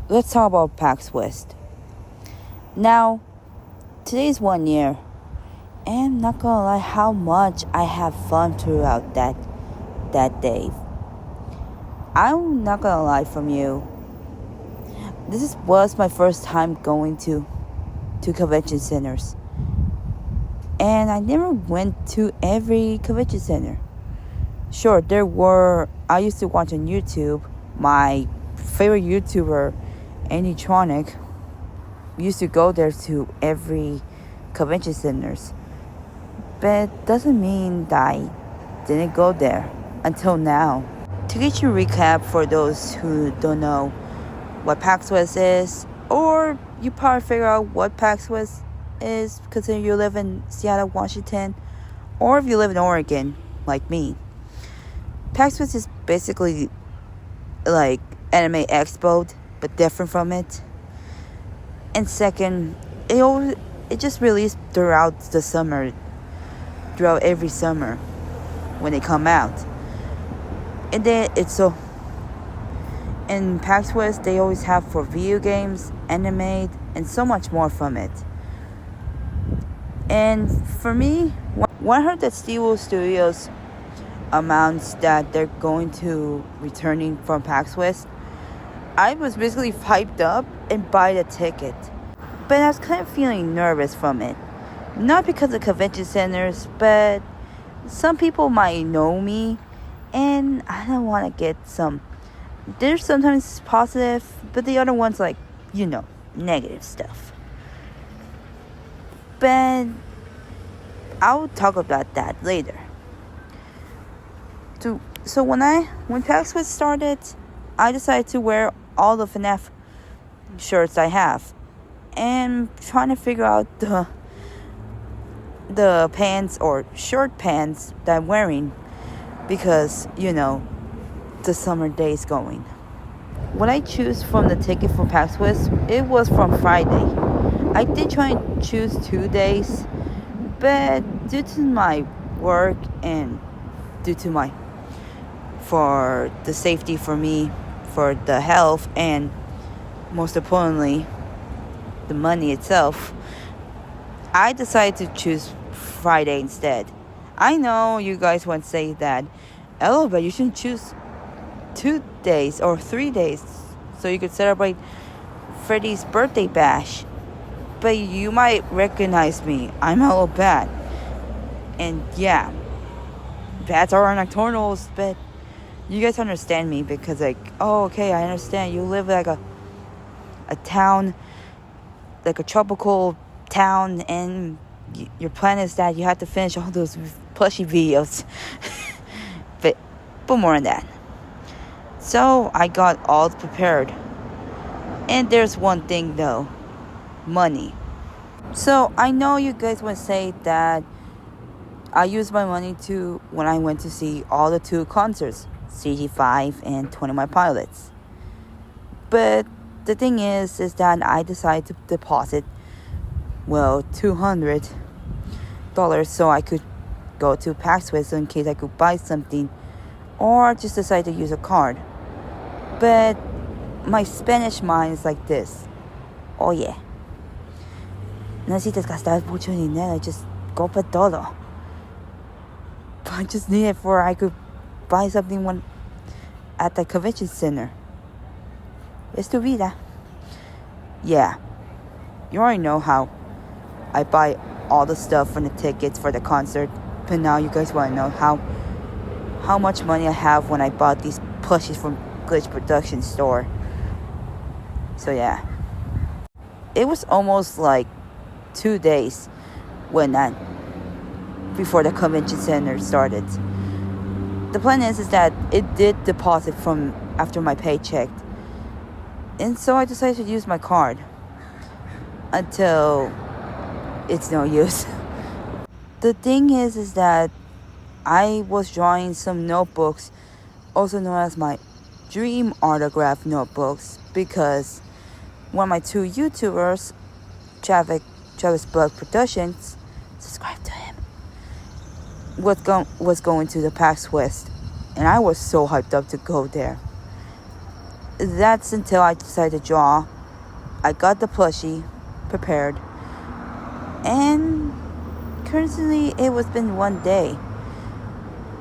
let's talk about Pax West. Now, today's 1 year, and not gonna lie, how much I have fun throughout that day. I'm not gonna lie from you. Was my first time going to convention centers, and I never went to every convention center. Sure, I used to watch on YouTube. My favorite YouTuber, Anytronic, used to go there to every convention centers. But doesn't mean that I didn't go there until now. To get you a recap for those who don't know what Pax West is, or you probably figure out what Pax West is considering you live in Seattle, Washington, or if you live in Oregon, like me. Pax West is basically like Anime Expo, but different from it. And second, it just released throughout the summer, throughout every summer when they come out. And then in Pax West, they always have for video games, anime, and so much more from it. And for me, when I heard that Steel Studios amounts that they're going to returning from Pax West, I was basically hyped up and buy the ticket. But I was kind of feeling nervous from it. Not because of convention centers, but some people might know me, and I don't want to get some. There's sometimes positive, but the other one's like, negative stuff. But I'll talk about that later. So when Pax West started, I decided to wear all the FNAF shirts I have, and trying to figure out the pants or short pants that I'm wearing, because the summer days going. When I choose from the ticket for Pax West, it was from Friday. I did try and choose 2 days, but due to my work and for the safety for me, for the health, and most importantly, the money itself, I decided to choose Friday instead. I know you guys want to say that, but you shouldn't choose 2 days or 3 days so you could celebrate Freddy's birthday bash. But you might recognize me. I'm Hello Bat. And yeah, bats are nocturnals, but you guys understand me because okay, I understand. You live like a town, like a tropical town, and your plan is that you have to finish all those plushy videos. but more on that. So I got all prepared. And there's one thing though, money. So I know you guys would say that I used my money when I went to see all the 2 concerts, CG5 and 21 Pilots. But the thing is that I decided to deposit, $200 so I could go to Pax West in case I could buy something, or just decide to use a card. But my Spanish mind is like this. Oye, no necesitas gastar mucho dinero, just go por todo. But I just need it for I could buy something at the convention center. Es tu vida. Yeah, you already know how I buy all the stuff for the tickets for the concert. But now you guys want to know how much money I have when I bought these plushies from Glitch Production store. So yeah, it was almost like 2 days before the convention center started. The plan is that it did deposit from after my paycheck, and so I decided to use my card until it's no use. The thing is that I was drawing some notebooks, also known as my dream autograph notebooks, because one of my 2 YouTubers, Travis Blood Productions, subscribe to him, was going to the Pax West, and I was so hyped up to go there. that's until I decided to draw. I got the plushie prepared, and currently it was been one day.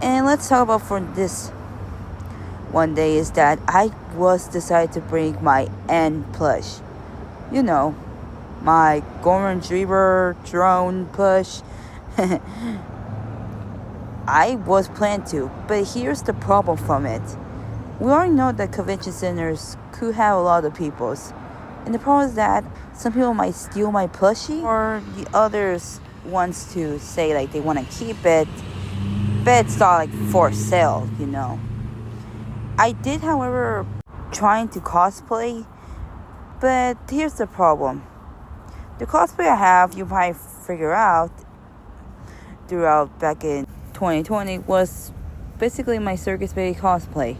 And let's talk about for this one day is that I was decided to bring my N plush. You know, my Gorman Dreamer drone plush. I was planned to, but here's the problem from it. We already know that convention centers could have a lot of peoples. And the problem is that some people might steal my plushie, or the others wants to say like they want to keep it, but it's not like for sale, you know. I did, however, trying to cosplay, but here's the problem. The cosplay I have, you might figure out throughout back in 2020 was basically my Circus Bay cosplay.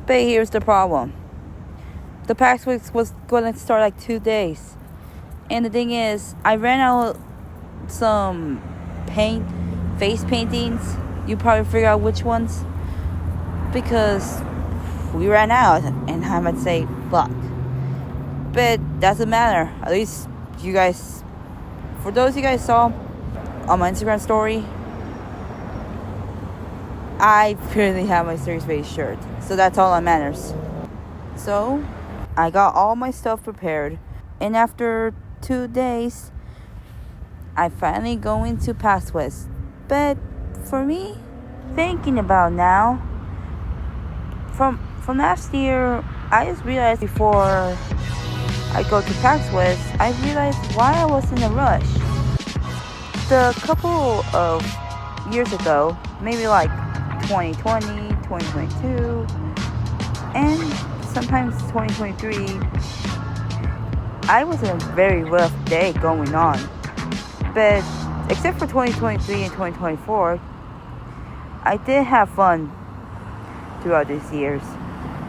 But here's the problem. The Pax West was going to start like 2 days. And the thing is, I ran out some face paintings. You probably figure out which ones. Because we ran out, and I might say luck. But doesn't matter. At least you guys, for those you guys saw on my Instagram story, I currently have my Series Base shirt. So that's all that matters. So I got all my stuff prepared. And after 2 days, I finally go into Pax West. But for me, thinking about now, from last year, I just realized before I go to Pax West, I realized why I was in a rush. The couple of years ago, maybe like 2020, 2022, and sometimes 2023, I was in a very rough day going on. But except for 2023 and 2024, I did have fun throughout these years.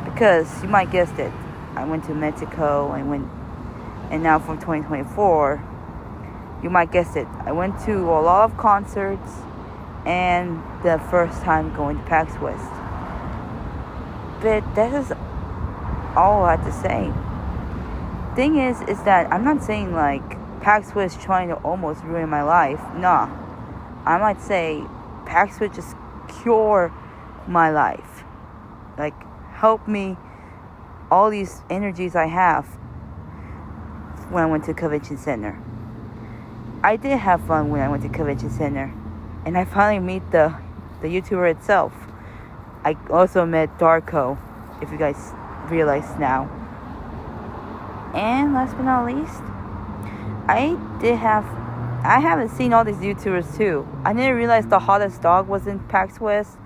Because you might guess it, I went to Mexico, and now from 2024, you might guess it, I went to a lot of concerts, and the first time going to Pax West. But that is all I have to say. Thing is that I'm not saying like Pax West trying to almost ruin my life. Nah, I might say Pax West just cure my life. Like help me all these energies I have when I went to Convention Center. I did have fun when I went to Convention Center, and I finally meet the YouTuber itself. I also met Darko, if you guys realize now. And last but not least, I haven't seen all these YouTubers too. I didn't realize the hottest dog was in Pax West,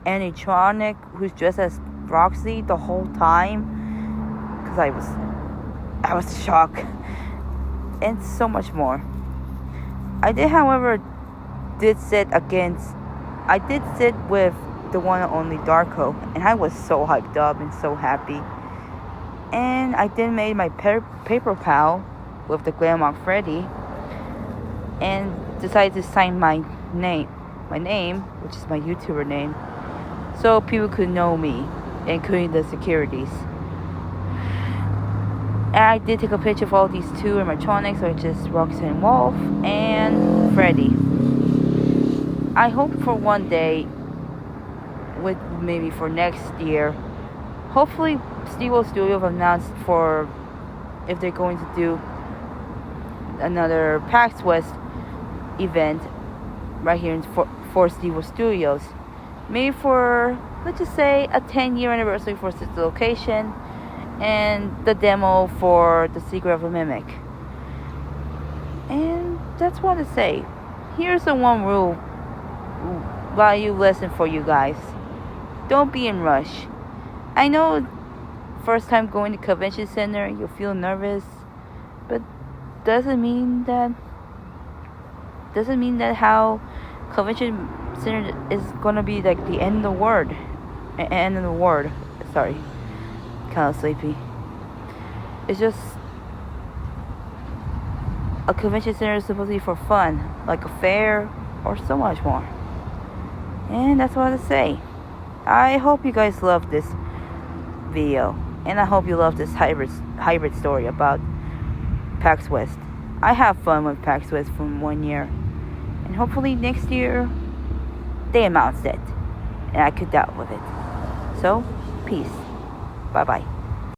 and Electronic, who's dressed as Roxy the whole time, because I was shocked, and so much more. I did, however, sit with the one and only Darko, and I was so hyped up and so happy. And I then made my paper pal with the Glamrock Freddy, and decided to sign my name, which is my YouTuber name, so people could know me, including the securities. And I did take a picture of all these two animatronics, which is Roxanne Wolf and Freddy. I hope for one day, with maybe for next year, hopefully Steve-O Studio have announced for if they're going to do another PAX West event right here for Steve-O Studios. Maybe for, let's just say, a 10-year anniversary for the location, and the demo for The Secret of a Mimic. And that's what I say. Here's the one rule, value lesson for you guys. Don't be in rush. I know first time going to convention center, you feel nervous, but doesn't mean that how convention center is gonna be like the end of the world. Sorry, kind of sleepy. It's just a convention center is supposed to be for fun, like a fair or so much more. And that's what I say. I hope you guys love this video. And I hope you love this hybrid story about Pax West. I have fun with Pax West from 1 year. And hopefully next year they announce it. And I could deal with it. So, peace. Bye bye.